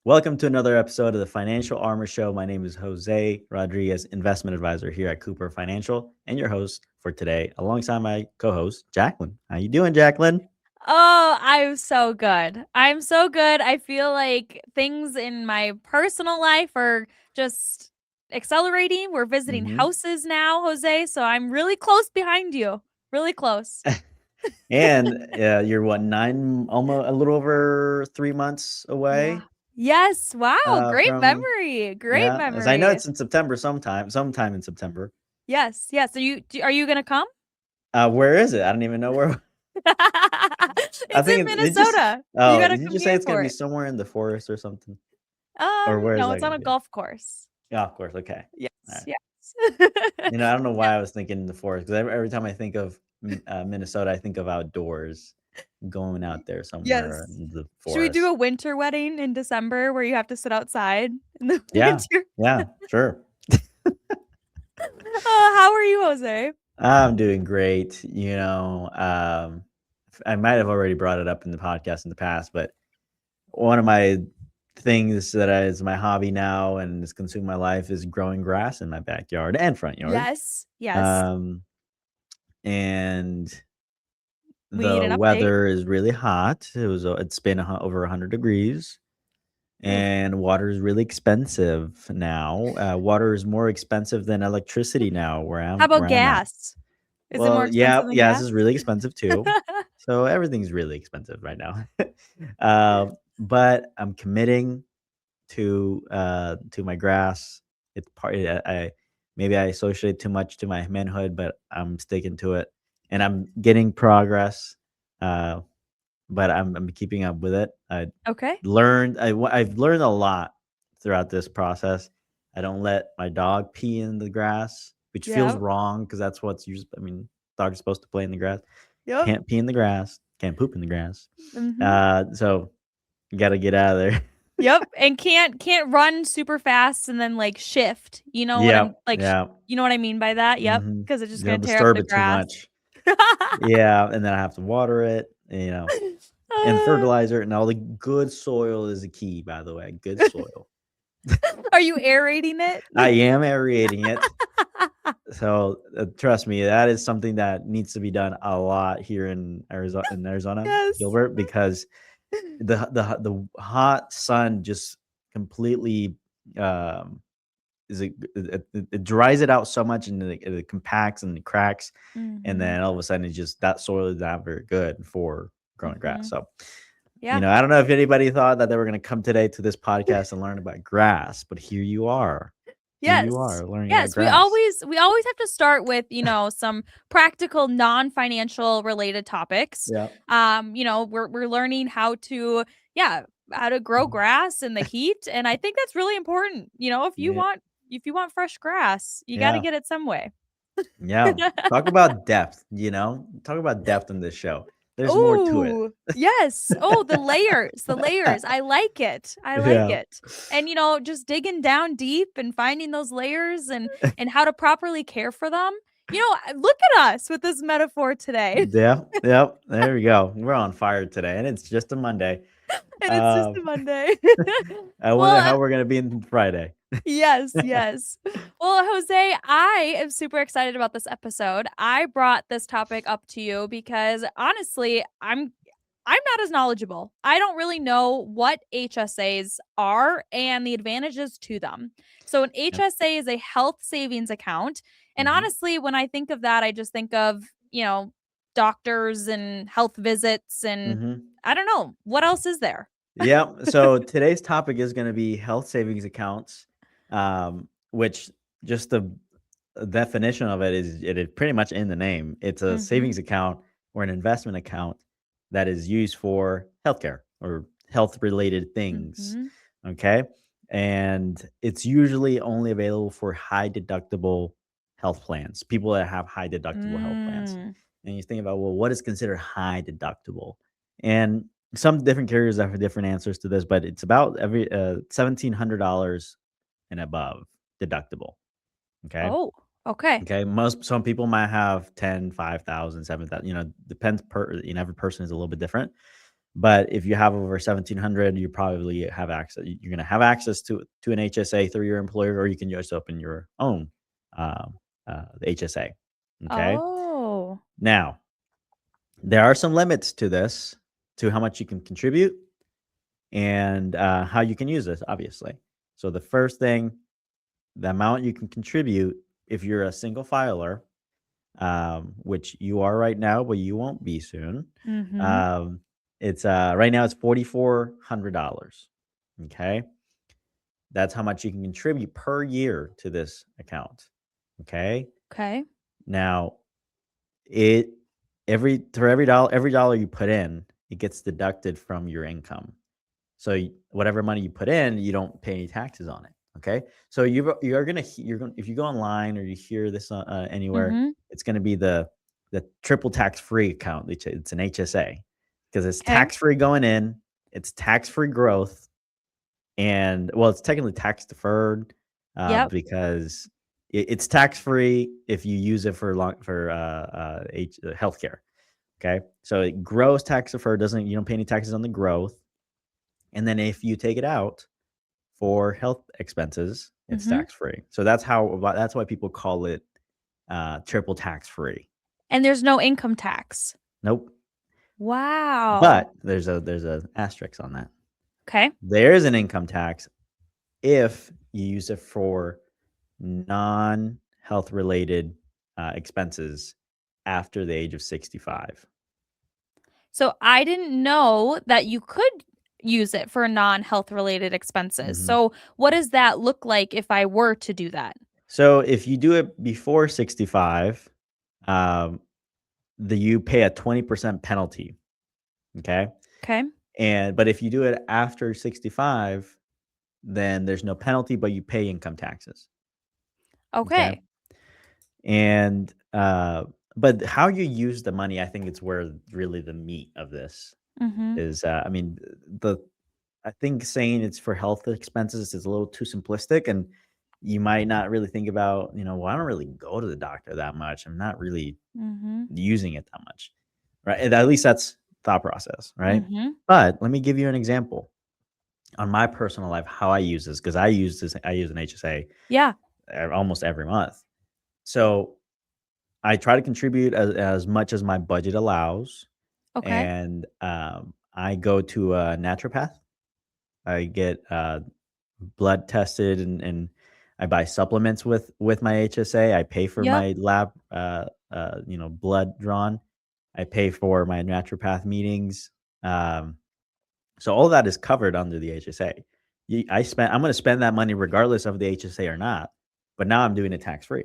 Welcome to another episode of the Financial Armor Show. My name is Jose Rodriguez, investment advisor here at Cooper Financial, and your host for today, alongside my co-host Jaclyn. How you doing, Jaclyn? Oh, I'm so good. I'm so good. I feel like things in my personal life are just accelerating. We're visiting Mm-hmm. houses now, Jose, so I'm really close behind you. Really close. And you're what, nine, almost a little over 3 months Yeah. away Yes. Wow. Great from memory. Great yeah. As I know, memory. it's in September, sometime in September. Yes. Yes. Are you gonna come? Where is it? I don't even know where. I It's in think it just. Minnesota. You Oh, gotta did you come just say here it's gonna for be it. somewhere in the forest or something, or where is No, that it's on gonna a be? golf course. Yeah, of course. Okay. All Yes. right. Yes. I don't know why I was thinking the forest because every time I think of Minnesota, I think of outdoors, going out there somewhere Yes. in the Should we do forest. a winter wedding in December where you have to sit outside in the Yeah, winter? yeah, sure. How are you, Jose? I'm doing great. I might have already brought it up in the podcast in the past, but one of my things that is my hobby now and has consumed my life is growing grass in my backyard and front yard. Yes. Yes. Um, and We need The an update. weather is really hot. It's been over 100 degrees, Oof. and water is really expensive now. Water is more expensive than electricity now How about where I'm at. gas? Is it more Well, yeah, expensive than gas gas? is really expensive too. So everything's really expensive right now. But I'm committing to my grass. It's part I maybe I associate too much to my manhood, but I'm sticking to it, and I'm getting progress. Uh, but I'm keeping up with it. Okay. I've learned a lot throughout this process. I don't let my dog pee in the grass, which feels Yep. wrong because that's what's used. I mean, dogs are supposed to play in the grass. Yep. Can't pee in the grass. Can't poop in the grass. Mhm. So you got to get out of there. Yep. And can't run super fast and then like shift. You know what Yeah, I'm like yeah. you know what I mean by that? Yep. Mhm. Because it's just Don't gonna tear up disturb the it too grass. much. Yeah, and then I have to water it, and Uh, fertilizer and all the good soil is the key, by the way, good soil. are you aerating it? I am aerating it. So, trust me, that is something that needs to be done a lot here in Arizona, Yes. Gilbert, because the hot sun just completely, um, it dries it out so much and it compacts and it cracks, and Mhm. then all of a sudden it's just that soil is not very good for growing grass. Mhm. So, Yeah. I don't know if anybody thought that they were gonna come today to this podcast and learn about grass, but here you are. Here you Yes. are learning about Yes, grass. we always have to start with, some practical non-financial related topics. Yeah. We're learning how to yeah, how to grow Mhm. grass in the heat, and I think that's really important. Yeah. If you want fresh grass, you got to Yeah. get it some way. Yeah. Talk about depth, Talk about depth in this show. There's more to it. Oh, yes. Oh, the layers, the layers. I like it. I like Yeah. it. And just digging down deep and finding those layers and how to properly care for them. Look at us with this metaphor today. Yeah. Yep. There we go. We're on fire today, and it's just a Monday. And it's just Um, a Monday. I Well, wonder how we're gonna be in Friday. yes, yes. Well, Jose, I am super excited about this episode. I brought this topic up to you because honestly, I'm not as knowledgeable. I don't really know what HSAs are and the advantages to them. So an Yep. HSA is a health savings account. And Mhm. honestly, when I think of that, I just think of, doctors and health visits and Mhm. I don't know, what else is there? Yep. So today's topic is gonna be health savings accounts, which just the definition of it is pretty much in the name. It's a Mhm. savings account or an investment account that is used for healthcare or health related things. Mhm. Okay. And it's usually only available for high deductible health plans, people that have high deductible health plans. Mm. And you think about, well, what is considered high deductible? And some different carriers have different answers to this, but it's about every $1,700 and above deductible. Okay. Oh, okay. Okay. Some people might have 10, 5,000, 7,000. Depends every person is a little bit different. But if you have over 1,700, you probably have access. You're going to have access to an HSA through your employer, or you can just open your own um, the HSA. Okay. Oh. Now there are some limits to this, to how much you can contribute and how you can use this. Obviously, so the first thing, the amount you can contribute if you're a single filer, which you are right now, but you won't be soon. Mhm. Um, it's right now it's $4,400. Okay, that's how much you can contribute per year to this account. Okay, Okay. now it every dollar you put in, it gets deducted from your income. So whatever money you put in, you don't pay any taxes on it. Okay. So you're going, if you go online or you hear this anywhere, Mhm. it's going to be the triple tax free account. It's an HSA because it's Okay. tax free going in, it's tax free growth, and well, it's technically tax deferred Yep. because it's tax free if you use it for healthcare. Okay, so it grows tax deferred, doesn't, you don't pay any taxes on the growth, and then if you take it out for health expenses, it's Mhm. tax free. So that's why people call it triple tax free. And there's no income tax. Nope. Wow. But there's a asterisk on that. Okay. There is an income tax if you use it for non health related expenses after the age of 65. So I didn't know that you could use it for non-health related expenses. hmm So what does that look like if I were to do that? So if you do it before 65, um, you pay a 20% penalty. Okay. Okay. But if you do it after 65, then there's no penalty, but you pay income taxes. Okay. Okay. And but how you use the money, I think it's where really the meat of this Mhm. is. I mean, the I think saying it's for health expenses is a little too simplistic, and you might not really think about, well, I don't really go to the doctor that much. I'm not really Mhm. using it that much, right? And at least that's thought process, right? Mhm. But let me give you an example on my personal life how I use this, because I use an HSA Yeah. almost every month. So I try to contribute as much as my budget allows, Okay. and I go to a naturopath. I get blood tested, and I buy supplements with my HSA. I pay for Yep. my lab, blood drawn. I pay for my naturopath meetings. Um, so all that is covered under the HSA. I'm going to spend that money regardless of the HSA or not. But now I'm doing it tax free.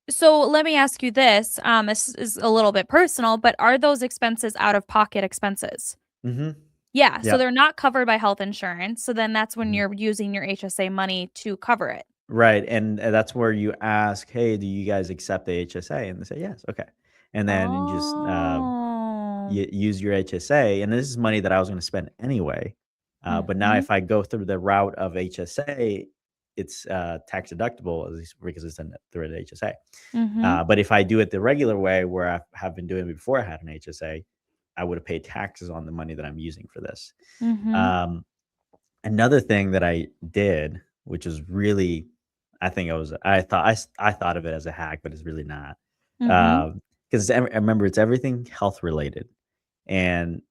So let me ask you this. This is a little bit personal, but are those expenses out of pocket expenses? hmm Yeah. So Yep. they're not covered by health insurance. So then that's when Mhm. you're using your HSA money to cover it. Right, and that's where you ask, "Hey, do you guys accept the HSA?" And they say, "Yes." Okay, and then you just Oh. use your HSA, and this is money that I was going to spend anyway. But now, Mhm. if I go through the route of HSA, it's tax deductible, at least because it's through an HSA. Mhm. But if I do it the regular way, where I have been doing it before I had an HSA, I would have paid taxes on the money that I'm using for this. Mhm. Um, Another thing that I did, which is really, I thought of it as a hack, but it's really not. Mhm. Because I remember it's everything health related, and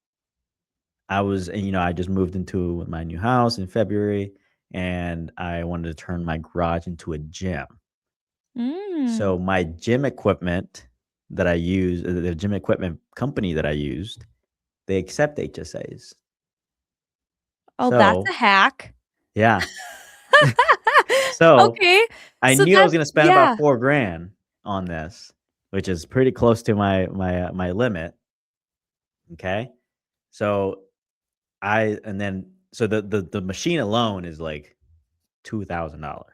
I just moved into my new house in February, and I wanted to turn my garage into a gym. Mm. So my gym equipment that I use, the gym equipment company that I used, they accept HSAs. Oh, that's So a hack. yeah, so Okay. I So knew I was that's gonna spend about yeah. 4 grand on this, which is pretty close to my limit, okay? So, the machine alone is, like, $2,000,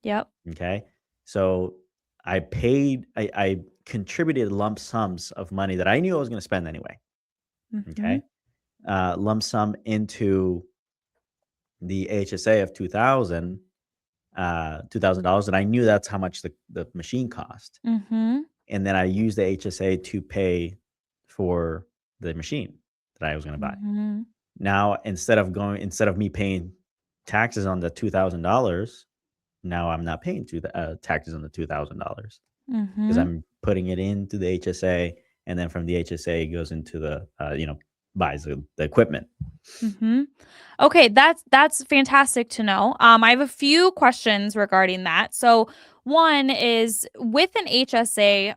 Yep. okay? So, I contributed lump sums of money that I knew I was gonna spend anyway, Mhm. okay? Lump sum into the HSA of $2,000, and I knew that's how much the machine cost. Mhm. And then I use the HSA to pay for the machine, that I was going to buy. Mhm. Now, instead of me paying taxes on the $2,000, now I'm not paying taxes on the $2,000 because Mhm. I'm putting it into the HSA, and then from the HSA it goes into the buys the equipment. Mhm. Okay, that's fantastic to know. I have a few questions regarding that. So, one is with an HSA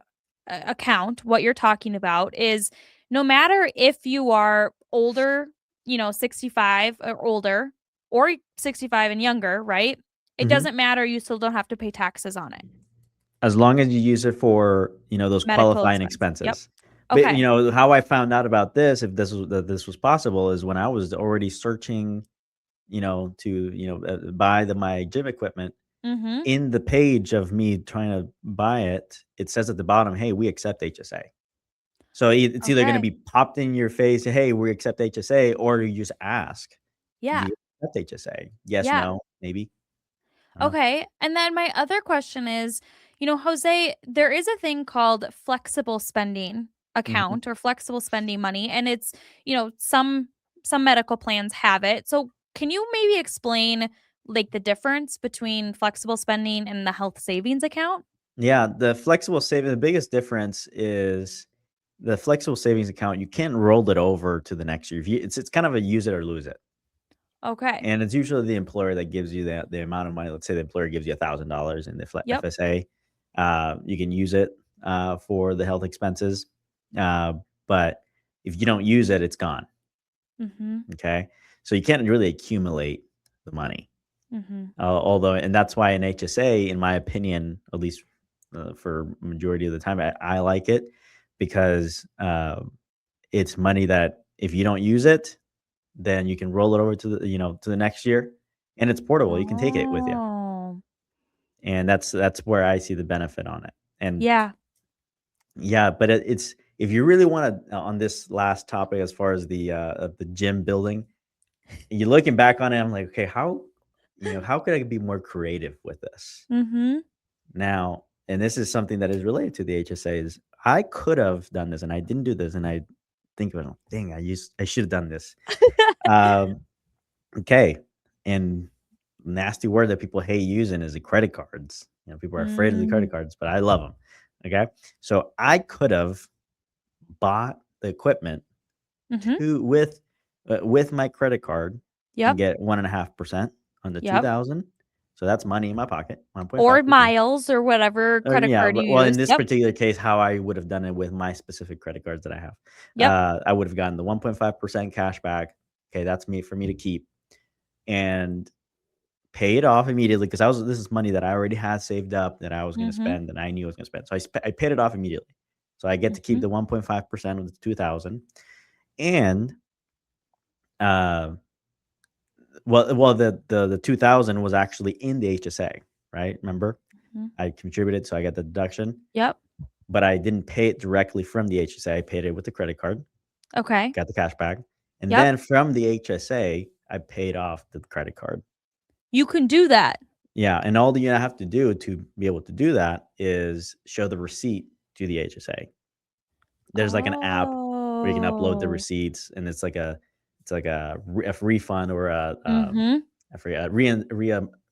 account, what you're talking about is no matter if you are older, 65 or older, or 65 and younger, right? It Mhm. doesn't matter. You still don't have to pay taxes on it. As long as you use it for, those Medical qualifying expense. Yep. expenses. But, Okay. how I found out about this, if this was possible, is when I was already searching, to, buy my gym equipment. Mhm. In the page of me trying to buy it, it says at the bottom, "Hey, we accept HSA." So it's either gonna Okay. be popped in your face, "Hey, we accept HSA," or you just ask, "Do Yeah. you accept HSA?" Yes, Yeah. no, maybe. I don't know. Okay. And then my other question is, Jose, there is a thing called flexible spending Mhm. account or flexible spending money, and it's, some medical plans have it. So can you maybe explain like the difference between flexible spending and the health savings account? Yeah, the biggest difference is the flexible savings account, you can't roll it over to the next year. If you it's kind of a use it or lose it, Okay. and it's usually the employer that gives you the amount of money. Let's say the employer gives you $1,000 in the Yep. FSA. You can use it, for the health expenses, uh, but if you don't use it, it's gone, Mhm. okay? So you can't really accumulate the money. Mhm. Although, and that's why an HSA, in my opinion, at least for majority of the time, I like it because it's money that if you don't use it, then you can roll it over to the next year, and it's portable. You can take it with you, Oh. and that's where I see the benefit on it. And Yeah. yeah, but it's if you really want to on this last topic as far as of the gym building, you're looking back on it, I'm like, okay, how could I be more creative with this? Mhm. Now, and this is something that is related to the HSAs. I could have done this and I didn't do this. And I think about, dang, I should have done this. Um, okay. And nasty word that people hate using is the credit cards. People are afraid of the Mm. credit cards, but I love them. Okay. So I could have bought the equipment Mhm. with my credit card and Yep. get 1.5% on the Yep. 2000. So that's money in my pocket, Or 1.5%. miles or whatever credit Yeah, card you but well, in use. this Yep. particular case, how I would have done it with my specific credit cards that I have, Yep. I would have gotten the 1.5% cash back. Okay, that's me for me to keep and pay it off immediately because this is money that I already had saved up that I was going to Mhm. spend and I knew I was going to spend. So I paid it off immediately. So I get to keep Mhm. the 1.5% of the 2000 and uh the 2000 was actually in the HSA, right? Remember? Mhm. I contributed so I got the deduction, Yep. but I didn't pay it directly from the HSA. I paid it with the credit card, Okay. got the cash back, and Yep. then from the HSA, I paid off the credit card. You can do that. Yeah, and all that you have to do to be able to do that is show the receipt to the HSA. There's like an app where you can upload the Oh. receipts, and it's like a refund or Mhm. I forget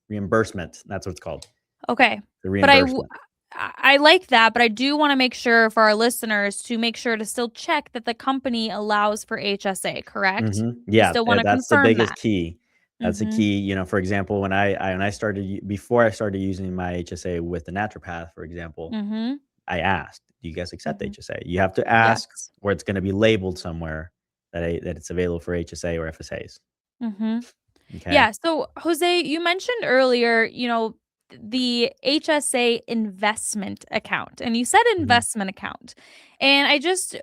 reimbursement. That's what it's called, Okay. the But reimbursement. I like that, but I do wanna make sure for our listeners to make sure to still check that the company allows for HSA, correct? You Yeah, still wanna that's the confirm biggest that. key. That's the Mhm. key. For example, when I started before I started using my HSA with the naturopath, for example, Mhm. I asked, "Do you guys accept Mhm. HSA?" You have to ask, Yes. or it's going to be labeled somewhere that it's available for HSA or FSAs. Mhm. Okay. Yeah. So, Jose, you mentioned earlier, the HSA investment account, and you said Mhm. investment account. And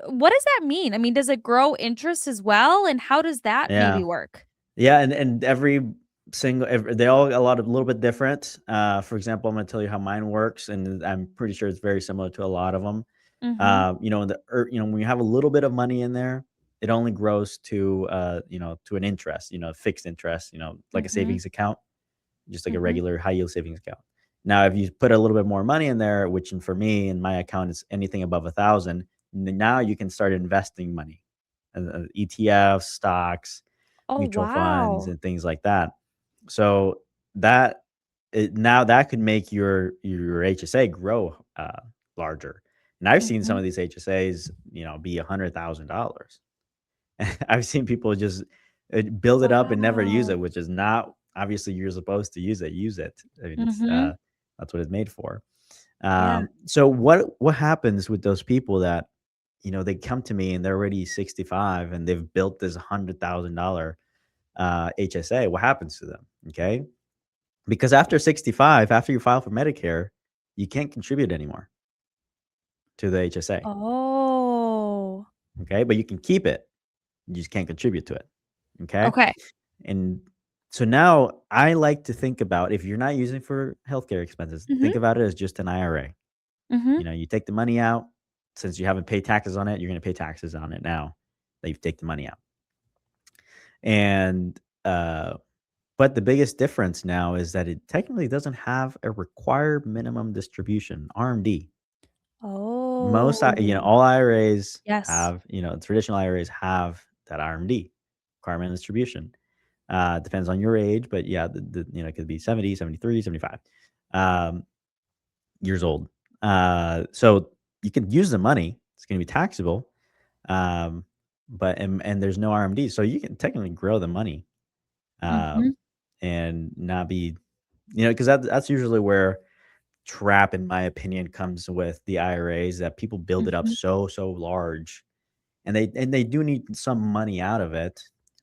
what does that mean? I mean, does it grow interest as well? And how does that maybe Yeah. work? Yeah, and they're all a little bit different. For example, I'm going to tell you how mine works, and I'm pretty sure it's very similar to a lot of them. Mhm. When you have a little bit of money in there, it only grows to an interest, fixed interest, like a Mhm. savings account, just like a Mhm. regular high yield savings account. Now, if you put a little bit more money in there, for me in my account is anything above 1,000, now you can start investing money. ETFs, stocks, Oh, mutual funds, wow. and things like that. So that now that could make your HSA grow larger. And I've seen some Mhm. of these HSAs, be $100,000. I've seen people just build it up and never use Wow. it, which is not obviously you're supposed to use it. Use it. I mean, Mhm. that's what it's made for. Yeah. So what happens with those people that they come to me and they're already 65 and they've built this $100,000 HSA? What happens to them? Okay, because after 65, after you file for Medicare, you can't contribute anymore to the HSA. Oh. Okay, but you can keep it. You just can't contribute to it. Okay. Okay. And so now I like to think about, if you're not using it for healthcare expenses, Mhm. think about it as just an IRA. Mhm. You take the money out. Since you haven't paid taxes on it, you're going to pay taxes on it now that you've taken the money out. And but the biggest difference now is that it technically doesn't have a required minimum distribution, RMD. Oh. All IRAs Yes. have, traditional IRAs have that RMD, requirement distribution. Depends on your age, but yeah, it could be 70, 73, 75 um, years old. So you can use the money. It's going to be taxable, um, and there's no RMD, so you can technically grow the money, Mhm. um, and not be, because that's usually where trap, in my opinion, comes with the IRAs, that people build it up Mhm. so large, and they do need some money out of it.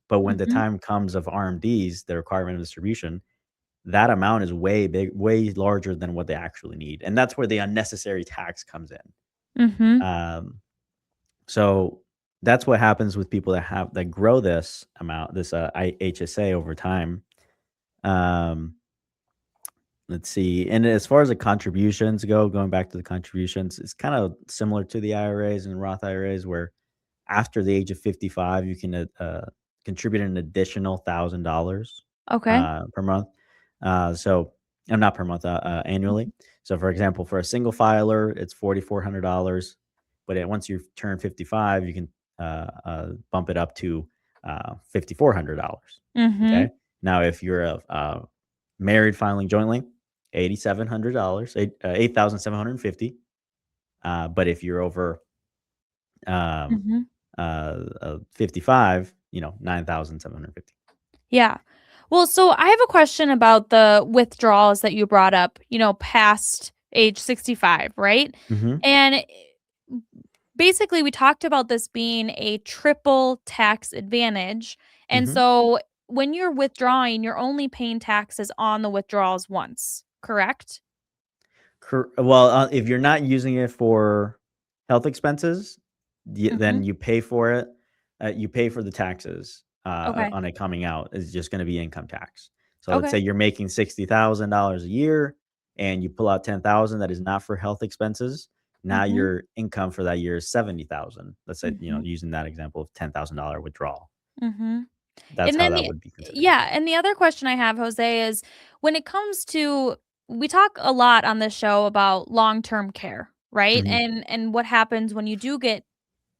But when the Mhm. time comes of RMDs, the requirement of distribution, that amount is way big, way larger than what they actually need, and that's where the unnecessary tax comes in. Mhm. Um, so that's what happens with people that grow this amount, this HSA over time. Um, let's see, and as far as the contributions go, going back to the contributions, it's kind of similar to the IRAs and Roth IRAs, where after the age of 55, you can contribute an additional $1,000 Okay. per month. So, not per month, annually. Mhm. So, for example, for a single filer, it's $4,400. But once you turn 55, you can bump it up to $5,400. Mhm. Okay. Now, if you're married filing jointly, $8,700, 8,750. But if you're over um, Mhm. 55, 9,750. Yeah. Well, so I have a question about the withdrawals that you brought up, past age 65, right? Mhm, And basically, we talked about this being a triple tax advantage. And mhm. so when you're withdrawing, you're only paying taxes on the withdrawals once, correct? Well, if you're not using it for health expenses, then Mhm. you pay for it. You pay for the taxes Okay. on it coming out. It's just going to be income tax. So let's say Okay. you're making $60,000 a year, and you pull out 10,000 that is not for health expenses. Now Mhm. your income for that year is 70,000. Let's say, Mhm. using that example of $10,000 withdrawal. Mhm. That's And how then that the would be considered. yeah, and the other question I have, Jose, is when it comes to we talk a lot on this show about long-term care, right? Mhm, And what happens when you do get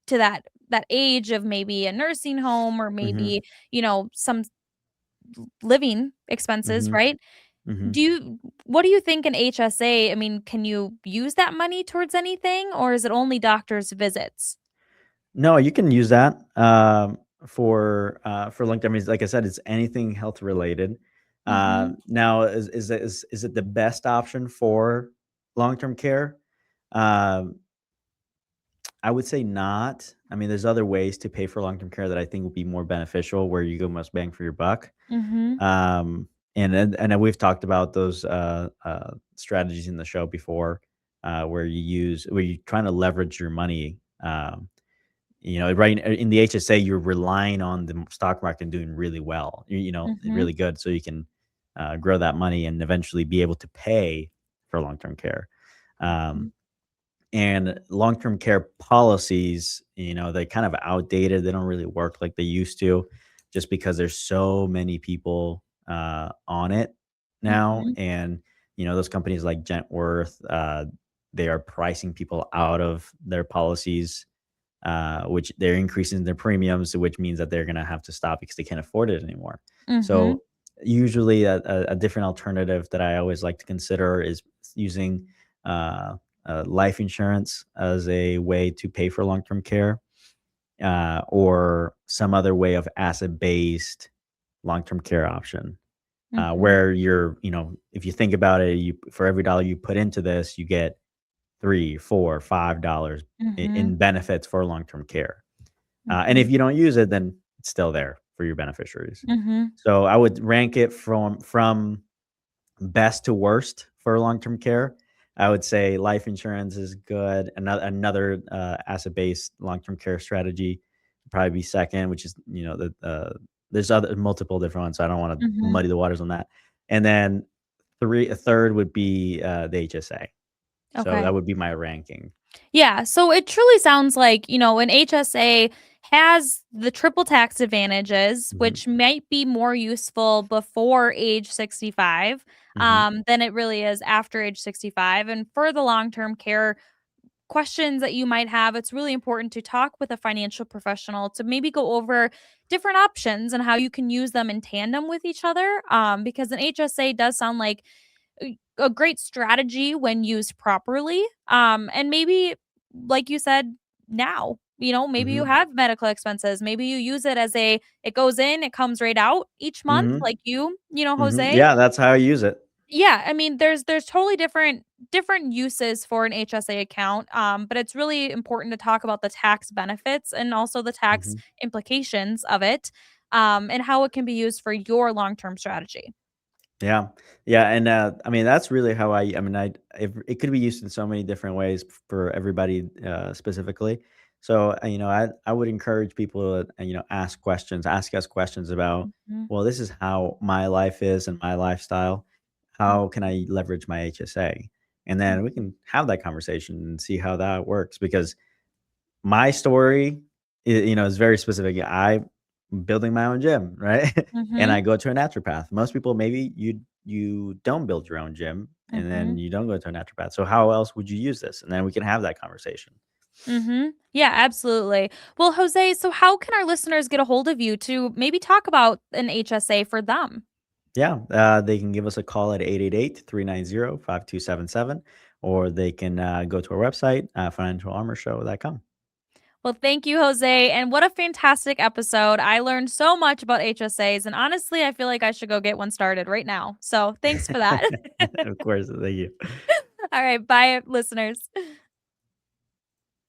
to that age of maybe a nursing home or mhm, maybe, some living expenses, mhm, right? mhm. Do you what do you think an HSA, I mean, can you use that money towards anything, or is it only doctor's visits? No, you can use that, for long term. Like I said, it's anything health related. Mhm. Now, is it the best option for long term care? Um, I would say not. I mean, there's other ways to pay for long term care that I think would be more beneficial, where you get most bang for your buck. Mhm. And we've talked about those strategies in the show before, where you're trying to leverage your money. Right in the HSA, you're relying on the stock market doing really well, Mhm. really good, so you can grow that money and eventually be able to pay for long term care. Um, Mhm. and long term care policies, they're kind of outdated. They don't really work like they used to, just because there's so many people on it now. Mhm. And, those companies like Gentworth, they are pricing people out of their policies which they're increasing their premiums, which means that they're going to have to stop because they can't afford it anymore. Mhm. So usually a different alternative that I always like to consider is using uh, life insurance as a way to pay for long-term care, or some other way of asset-based long-term care option, Mhm. where if you think about it, you for every dollar you put into this, you get 3, 4, $5 Mhm. in benefits for long-term care. And Mhm. if you don't use it, then it's still there for your beneficiaries. Mhm. So I would rank it from best to worst for long-term care. I would say life insurance is good. Another asset-based long-term care strategy would probably be second, which is there's other multiple different ones, so I don't want to Mhm. muddy the waters on that. And then a third would be the HSA. So Okay. that would be my ranking. Yeah, so it truly sounds like, an HSA has the triple tax advantages, Hmm. which might be more useful before age 65 Hmm. than it really is after age 65. And for the long term care questions that you might have, it's really important to talk with a financial professional to maybe go over different options and how you can use them in tandem with each other. Because an HSA does sound like a great strategy when used properly. And maybe, like you said, now, maybe you Hmm. have medical expenses. Maybe you use it as it goes in, it comes right out each month, Hmm. like Hmm. Jose. Yeah, that's how I use it. Yeah, I mean, there's totally different uses for an HSA account, but it's really important to talk about the tax benefits and also the tax Hmm. implications of it, and how it can be used for your long term strategy. Yeah. Yeah, and, I mean, that's really how I mean, it could be used in so many different ways for everybody, specifically. So, I would encourage people to, ask us questions about, Mhm, "Well, this is how my life is and my lifestyle. How can I leverage my HSA?" And then we mhm, can have that conversation and see how that works, because my story, is very specific. I'm building my own gym, right? And mhm, I go to a naturopath. Most people, maybe you don't build your own gym, and then mhm, you don't go to a naturopath. So how else would you use this? And then we can have that conversation. mhm. Yeah, absolutely. Well, Jose, so how can our listeners get a hold of you to maybe talk about an HSA for them? Yeah, they can give us a call at 888-390-5277, or they can go to our website, financialarmorshow.com. Well, thank you, Jose. And what a fantastic episode. I learned so much about HSAs. And honestly, I feel like I should go get one started right now. So thanks for that. Of course, thank you. All right. Bye, listeners.